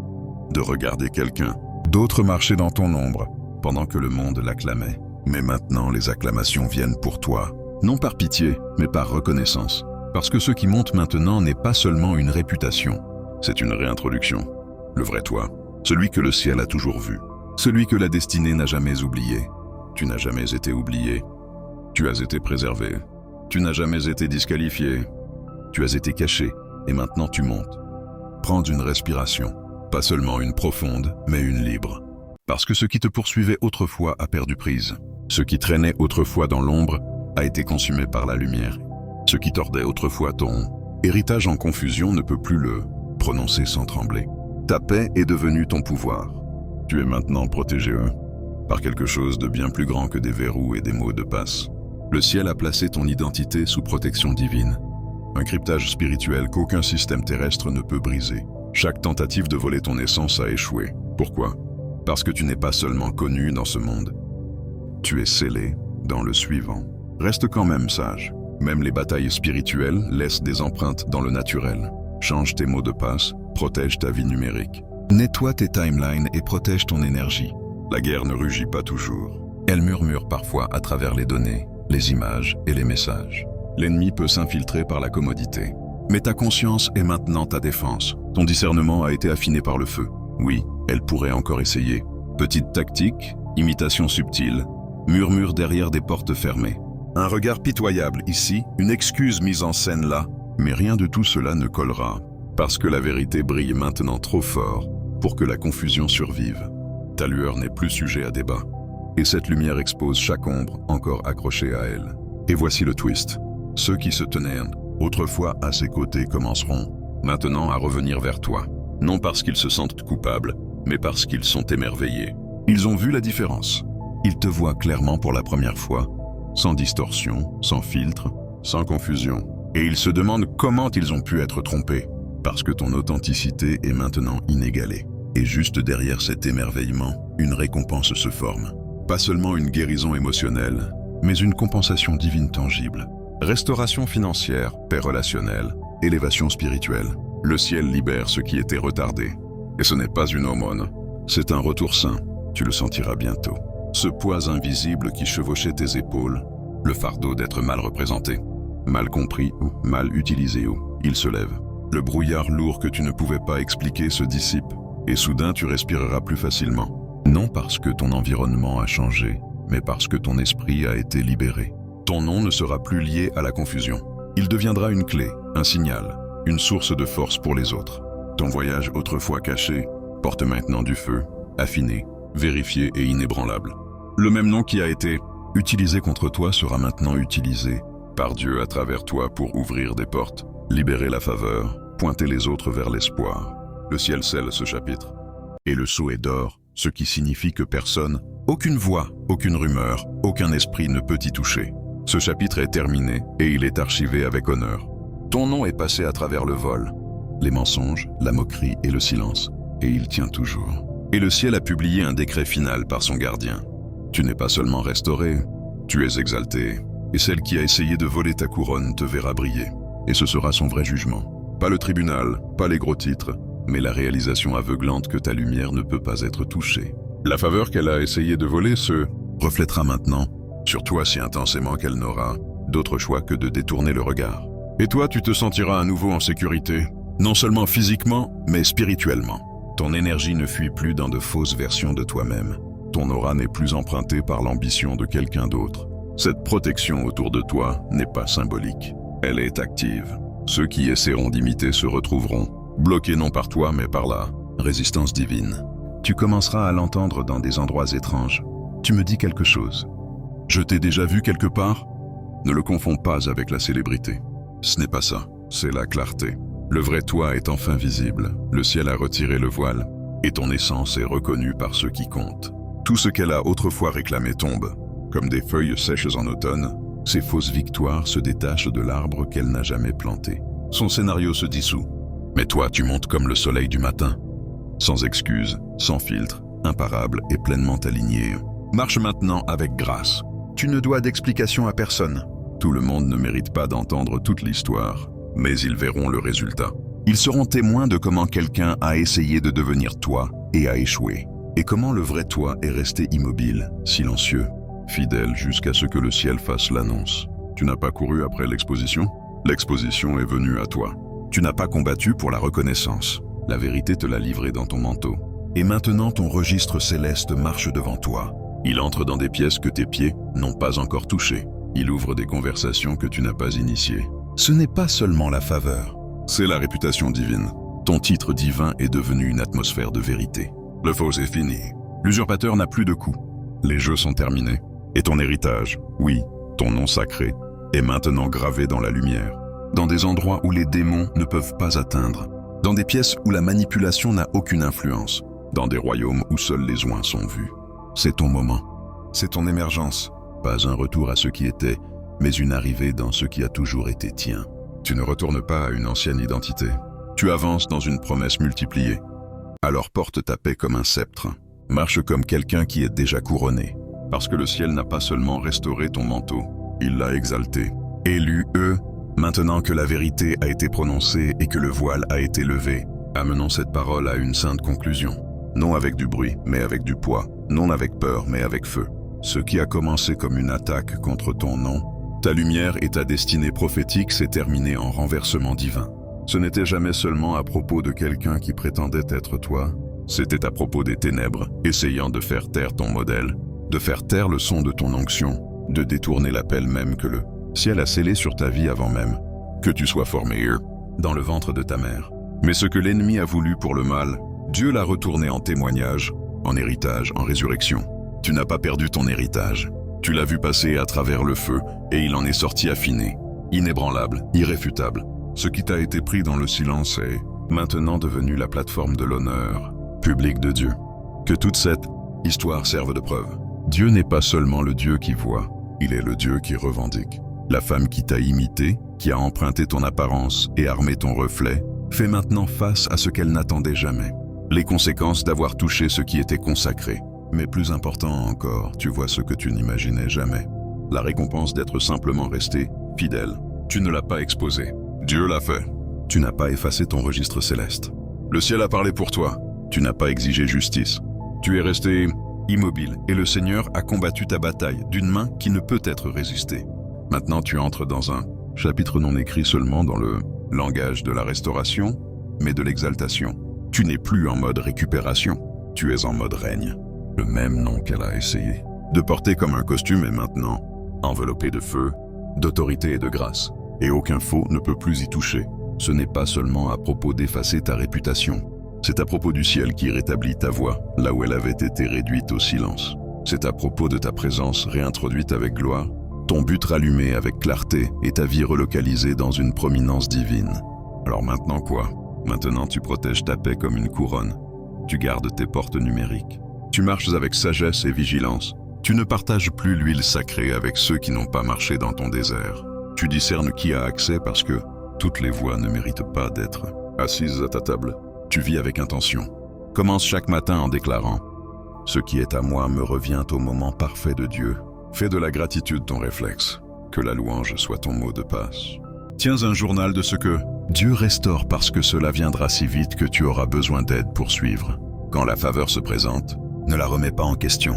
de regarder quelqu'un, d'autres marcher dans ton ombre, pendant que le monde l'acclamait. Mais maintenant, les acclamations viennent pour toi, non par pitié, mais par reconnaissance. Parce que ce qui monte maintenant n'est pas seulement une réputation, c'est une réintroduction. Le vrai toi, celui que le ciel a toujours vu, celui que la destinée n'a jamais oublié. Tu n'as jamais été oublié, tu as été préservé. Tu n'as jamais été disqualifié. Tu as été caché, et maintenant tu montes. Prends une respiration, pas seulement une profonde, mais une libre. Parce que ce qui te poursuivait autrefois a perdu prise. Ce qui traînait autrefois dans l'ombre a été consumé par la lumière. Ce qui tordait autrefois ton héritage en confusion ne peut plus le prononcer sans trembler. Ta paix est devenue ton pouvoir. Tu es maintenant protégé par quelque chose de bien plus grand que des verrous et des mots de passe. Le ciel a placé ton identité sous protection divine. Un cryptage spirituel qu'aucun système terrestre ne peut briser. Chaque tentative de voler ton essence a échoué. Pourquoi? Parce que tu n'es pas seulement connu dans ce monde. Tu es scellé dans le suivant. Reste quand même sage. Même les batailles spirituelles laissent des empreintes dans le naturel. Change tes mots de passe, protège ta vie numérique. Nettoie tes timelines et protège ton énergie. La guerre ne rugit pas toujours. Elle murmure parfois à travers les données, les images et les messages. L'ennemi peut s'infiltrer par la commodité. Mais ta conscience est maintenant ta défense. Ton discernement a été affiné par le feu. Oui, elle pourrait encore essayer. Petite tactique, imitation subtile, murmure derrière des portes fermées. Un regard pitoyable ici, une excuse mise en scène là. Mais rien de tout cela ne collera, parce que la vérité brille maintenant trop fort pour que la confusion survive. Ta lueur n'est plus sujet à débat. Et cette lumière expose chaque ombre encore accrochée à elle. Et voici le twist. Ceux qui se tenaient autrefois à ses côtés commenceront maintenant à revenir vers toi. Non parce qu'ils se sentent coupables, mais parce qu'ils sont émerveillés. Ils ont vu la différence. Ils te voient clairement pour la première fois, sans distorsion, sans filtre, sans confusion. Et ils se demandent comment ils ont pu être trompés, parce que ton authenticité est maintenant inégalée. Et juste derrière cet émerveillement, une récompense se forme. Pas seulement une guérison émotionnelle, mais une compensation divine tangible. Restauration financière, paix relationnelle, élévation spirituelle. Le ciel libère ce qui était retardé. Et ce n'est pas une aumône, c'est un retour sain. Tu le sentiras bientôt. Ce poids invisible qui chevauchait tes épaules, le fardeau d'être mal représenté, mal compris ou mal utilisé ou il se lève. Le brouillard lourd que tu ne pouvais pas expliquer se dissipe et soudain tu respireras plus facilement. Non parce que ton environnement a changé, mais parce que ton esprit a été libéré. Ton nom ne sera plus lié à la confusion. Il deviendra une clé, un signal, une source de force pour les autres. Ton voyage autrefois caché porte maintenant du feu, affiné, vérifié et inébranlable. Le même nom qui a été utilisé contre toi sera maintenant utilisé par Dieu à travers toi pour ouvrir des portes, libérer la faveur, pointer les autres vers l'espoir. Le ciel scelle ce chapitre. Et le sceau est d'or, ce qui signifie que personne, aucune voix, aucune rumeur, aucun esprit ne peut y toucher. Ce chapitre est terminé et il est archivé avec honneur. Ton nom est passé à travers le vol, les mensonges, la moquerie et le silence, et il tient toujours. Et le ciel a publié un décret final par son gardien. Tu n'es pas seulement restauré, tu es exalté, et celle qui a essayé de voler ta couronne te verra briller. Et ce sera son vrai jugement. Pas le tribunal, pas les gros titres, mais la réalisation aveuglante que ta lumière ne peut pas être touchée. La faveur qu'elle a essayé de voler se reflètera maintenant sur toi si intensément qu'elle n'aura d'autre choix que de détourner le regard. Et toi, tu te sentiras à nouveau en sécurité, non seulement physiquement, mais spirituellement. Ton énergie ne fuit plus dans de fausses versions de toi-même. Ton aura n'est plus empruntée par l'ambition de quelqu'un d'autre. Cette protection autour de toi n'est pas symbolique. Elle est active. Ceux qui essaieront d'imiter se retrouveront, bloqués non par toi mais par la résistance divine. Tu commenceras à l'entendre dans des endroits étranges. Tu me dis quelque chose. Je t'ai déjà vu quelque part? Ne le confonds pas avec la célébrité. Ce n'est pas ça, c'est la clarté. Le vrai toi est enfin visible. Le ciel a retiré le voile et ton essence est reconnue par ceux qui comptent. Tout ce qu'elle a autrefois réclamé tombe. Comme des feuilles sèches en automne, ses fausses victoires se détachent de l'arbre qu'elle n'a jamais planté. Son scénario se dissout. Mais toi, tu montes comme le soleil du matin. Sans excuse, sans filtre, imparable et pleinement aligné. Marche maintenant avec grâce. Tu ne dois d'explication à personne. Tout le monde ne mérite pas d'entendre toute l'histoire, mais ils verront le résultat. Ils seront témoins de comment quelqu'un a essayé de devenir toi et a échoué. Et comment le vrai toi est resté immobile, silencieux, fidèle jusqu'à ce que le ciel fasse l'annonce. Tu n'as pas couru après l'exposition? L'exposition est venue à toi. Tu n'as pas combattu pour la reconnaissance. La vérité te l'a livrée dans ton manteau. Et maintenant ton registre céleste marche devant toi. Il entre dans des pièces que tes pieds n'ont pas encore touchées. Il ouvre des conversations que tu n'as pas initiées. Ce n'est pas seulement la faveur, c'est la réputation divine. Ton titre divin est devenu une atmosphère de vérité. Le faux est fini. L'usurpateur n'a plus de coup. Les jeux sont terminés. Et ton héritage, oui, ton nom sacré, est maintenant gravé dans la lumière. Dans des endroits où les démons ne peuvent pas atteindre. Dans des pièces où la manipulation n'a aucune influence. Dans des royaumes où seuls les oins sont vus. C'est ton moment. C'est ton émergence. Pas un retour à ce qui était, mais une arrivée dans ce qui a toujours été tien. Tu ne retournes pas à une ancienne identité. Tu avances dans une promesse multipliée. Alors porte ta paix comme un sceptre. Marche comme quelqu'un qui est déjà couronné. Parce que le ciel n'a pas seulement restauré ton manteau, il l'a exalté. Élu, maintenant que la vérité a été prononcée et que le voile a été levé, amenons cette parole à une sainte conclusion. Non avec du bruit, mais avec du poids. Non avec peur, mais avec feu. Ce qui a commencé comme une attaque contre ton nom, ta lumière et ta destinée prophétique s'est terminé en renversement divin. Ce n'était jamais seulement à propos de quelqu'un qui prétendait être toi, c'était à propos des ténèbres, essayant de faire taire ton modèle, de faire taire le son de ton onction, de détourner l'appel même que le ciel a scellé sur ta vie avant même que tu sois formé dans le ventre de ta mère. Mais ce que l'ennemi a voulu pour le mal, Dieu l'a retourné en témoignage, en héritage, en résurrection. Tu n'as pas perdu ton héritage. Tu l'as vu passer à travers le feu et il en est sorti affiné, inébranlable, irréfutable. Ce qui t'a été pris dans le silence est maintenant devenu la plateforme de l'honneur public de Dieu. Que toute cette histoire serve de preuve. Dieu n'est pas seulement le Dieu qui voit, il est le Dieu qui revendique. La femme qui t'a imité, qui a emprunté ton apparence et armé ton reflet, fait maintenant face à ce qu'elle n'attendait jamais. Les conséquences d'avoir touché ce qui était consacré. Mais plus important encore, tu vois ce que tu n'imaginais jamais. La récompense d'être simplement resté fidèle. Tu ne l'as pas exposé. Dieu l'a fait. Tu n'as pas effacé ton registre céleste. Le ciel a parlé pour toi. Tu n'as pas exigé justice. Tu es resté immobile et le Seigneur a combattu ta bataille d'une main qui ne peut être résistée. Maintenant tu entres dans un chapitre non écrit seulement dans le langage de la restauration, mais de l'exaltation. Tu n'es plus en mode récupération. Tu es en mode règne. Le même nom qu'elle a essayé de porter comme un costume est maintenant enveloppé de feu, d'autorité et de grâce. Et aucun faux ne peut plus y toucher. Ce n'est pas seulement à propos d'effacer ta réputation. C'est à propos du ciel qui rétablit ta voix, là où elle avait été réduite au silence. C'est à propos de ta présence réintroduite avec gloire, ton but rallumé avec clarté et ta vie relocalisée dans une prominence divine. Alors maintenant quoi? Maintenant tu protèges ta paix comme une couronne. Tu gardes tes portes numériques. Tu marches avec sagesse et vigilance. Tu ne partages plus l'huile sacrée avec ceux qui n'ont pas marché dans ton désert. Tu discernes qui a accès parce que toutes les voix ne méritent pas d'être assises à ta table. Tu vis avec intention. Commence chaque matin en déclarant « Ce qui est à moi me revient au moment parfait de Dieu. Fais de la gratitude ton réflexe. Que la louange soit ton mot de passe. Tiens un journal de ce que Dieu restaure parce que cela viendra si vite que tu auras besoin d'aide pour suivre. Quand la faveur se présente, ne la remets pas en question.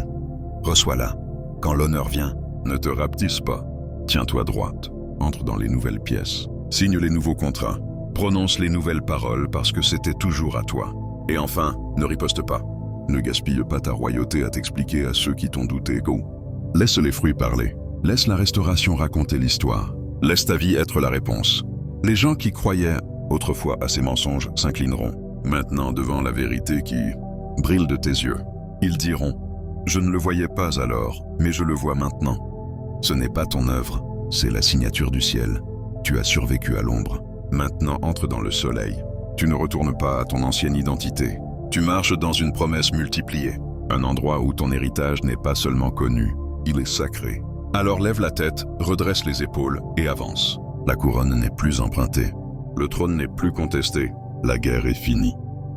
Reçois-la. Quand l'honneur vient, ne te rapetisse pas. Tiens-toi droite. Entre dans les nouvelles pièces. Signe les nouveaux contrats. Prononce les nouvelles paroles parce que c'était toujours à toi. Et enfin, ne riposte pas. Ne gaspille pas ta royauté à t'expliquer à ceux qui t'ont douté. Go. Laisse les fruits parler. Laisse la restauration raconter l'histoire. Laisse ta vie être la réponse. Les gens qui croyaient autrefois à ces mensonges s'inclineront maintenant devant la vérité qui brille de tes yeux. Ils diront « Je ne le voyais pas alors, mais je le vois maintenant. » Ce n'est pas ton œuvre, c'est la signature du ciel. Tu as survécu à l'ombre. Maintenant entre dans le soleil. Tu ne retournes pas à ton ancienne identité. Tu marches dans une promesse multipliée. Un endroit où ton héritage n'est pas seulement connu, il est sacré. Alors lève la tête, redresse les épaules et avance. La couronne n'est plus empruntée. Le trône n'est plus contesté. La guerre est finie.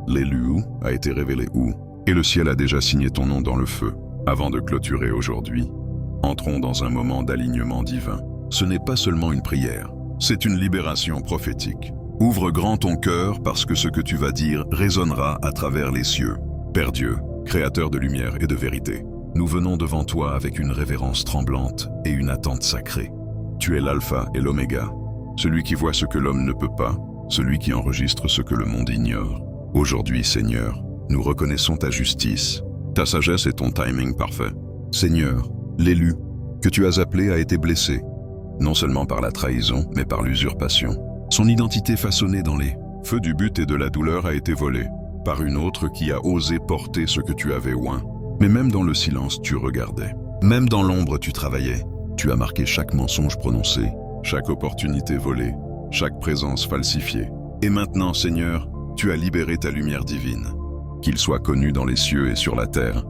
L'élu a été révélé où, et le ciel a déjà signé ton nom dans le feu. Avant de clôturer aujourd'hui, entrons dans un moment d'alignement divin. Ce n'est pas seulement une prière, c'est une libération prophétique. Ouvre grand ton cœur parce que ce que tu vas dire résonnera à travers les cieux. Père Dieu, créateur de lumière et de vérité, nous venons devant toi avec une révérence tremblante et une attente sacrée. Tu es l'alpha et l'oméga, celui qui voit ce que l'homme ne peut pas, celui qui enregistre ce que le monde ignore. Aujourd'hui, Seigneur, nous reconnaissons ta justice, ta sagesse et ton timing parfait. Seigneur, l'élu que tu as appelé a été blessé. non seulement par la trahison, mais par l'usurpation. Son identité façonnée dans les feux du but et de la douleur a été volée par une autre qui a osé porter ce que tu avais oint. Mais même dans le silence, tu regardais. Même dans l'ombre, tu travaillais. Tu as marqué chaque mensonge prononcé, chaque opportunité volée, chaque présence falsifiée. Et maintenant, Seigneur, tu as libéré ta lumière divine. Qu'il soit connu dans les cieux et sur la terre.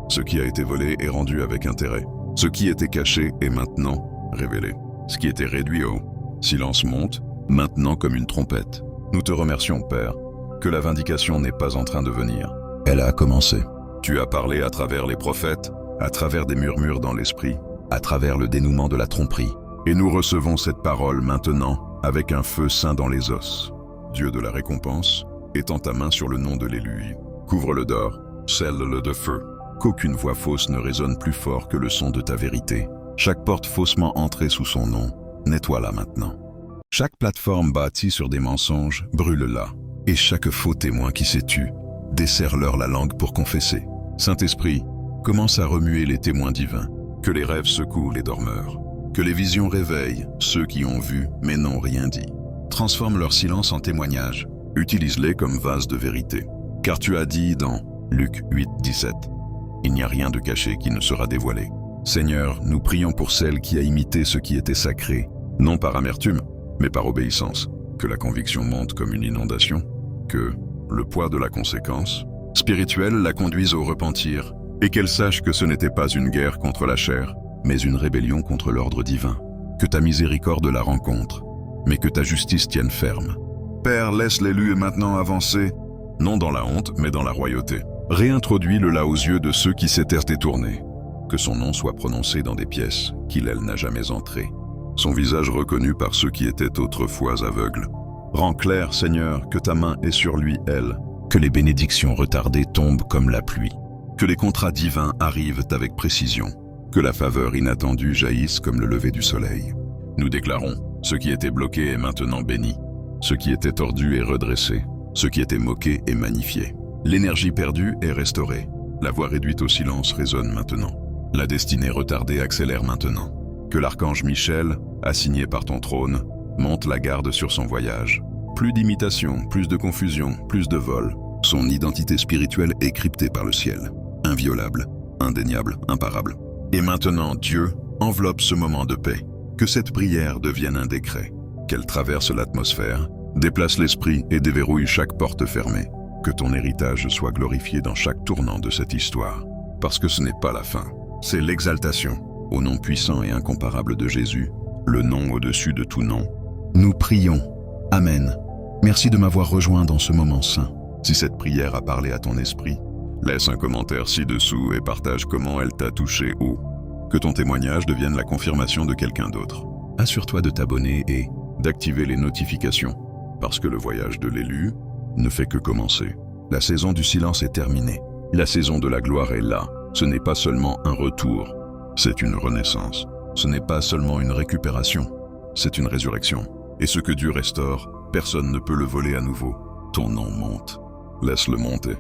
Ce qui a été volé est rendu avec intérêt. Ce qui était caché est maintenant révélé. Ce qui était réduit au silence monte, maintenant comme une trompette. Nous te remercions, Père, que la vindication n'est pas en train de venir. Elle a commencé. Tu as parlé à travers les prophètes, à travers des murmures dans l'esprit, à travers le dénouement de la tromperie. Et nous recevons cette parole maintenant avec un feu saint dans les os. Dieu de la récompense, étends ta main sur le nom de l'élu. Couvre-le d'or, scelle-le de feu. Qu'aucune voix fausse ne résonne plus fort que le son de ta vérité. Chaque porte faussement entrée sous son nom, nettoie-la maintenant. Chaque plateforme bâtie sur des mensonges, brûle-la. Et chaque faux témoin qui s'est tu, desserre-leur la langue pour confesser. Saint-Esprit, commence à remuer les témoins divins. Que les rêves secouent les dormeurs. Que les visions réveillent ceux qui ont vu mais n'ont rien dit. Transforme leur silence en témoignage. Utilise-les comme vase de vérité. Car tu as dit dans Luc 8, 17, « Il n'y a rien de caché qui ne sera dévoilé. » Seigneur, nous prions pour celle qui a imité ce qui était sacré, non par amertume, mais par obéissance. Que la conviction monte comme une inondation. Que le poids de la conséquence spirituelle la conduise au repentir, et qu'elle sache que ce n'était pas une guerre contre la chair, mais une rébellion contre l'ordre divin. Que ta miséricorde la rencontre, mais que ta justice tienne ferme. Père, laisse l'élu maintenant avancer, non dans la honte, mais dans la royauté. Réintroduis-le là aux yeux de ceux qui s'étaient détournés. Que son nom soit prononcé dans des pièces qu'il, elle, n'a jamais entrées. Son visage reconnu par ceux qui étaient autrefois aveugles. Rends clair, Seigneur, que ta main est sur lui, elle. Que les bénédictions retardées tombent comme la pluie. Que les contrats divins arrivent avec précision. Que la faveur inattendue jaillisse comme le lever du soleil. Nous déclarons, ce qui était bloqué est maintenant béni. Ce qui était tordu est redressé. Ce qui était moqué est magnifié. L'énergie perdue est restaurée. La voix réduite au silence résonne maintenant. La destinée retardée accélère maintenant. Que l'archange Michel, assigné par ton trône, monte la garde sur son voyage. Plus d'imitation, plus de confusion, plus de vol. Son identité spirituelle est cryptée par le ciel. Inviolable, indéniable, imparable. Et maintenant, Dieu, enveloppe ce moment de paix. Que cette prière devienne un décret. Qu'elle traverse l'atmosphère, déplace l'esprit et déverrouille chaque porte fermée. Que ton héritage soit glorifié dans chaque tournant de cette histoire. Parce que ce n'est pas la fin, c'est l'exaltation. Au nom puissant et incomparable de Jésus, le nom au-dessus de tout nom. Nous prions. Amen. Merci de m'avoir rejoint dans ce moment saint. Si cette prière a parlé à ton esprit, laisse un commentaire ci-dessous et partage comment elle t'a touché ou que ton témoignage devienne la confirmation de quelqu'un d'autre. Assure-toi de t'abonner et d'activer les notifications, parce que le voyage de l'élu ne fait que commencer. La saison du silence est terminée. La saison de la gloire est là. Ce n'est pas seulement un retour, c'est une renaissance. Ce n'est pas seulement une récupération, c'est une résurrection. Et ce que Dieu restaure, personne ne peut le voler à nouveau. Ton nom monte. Laisse-le monter.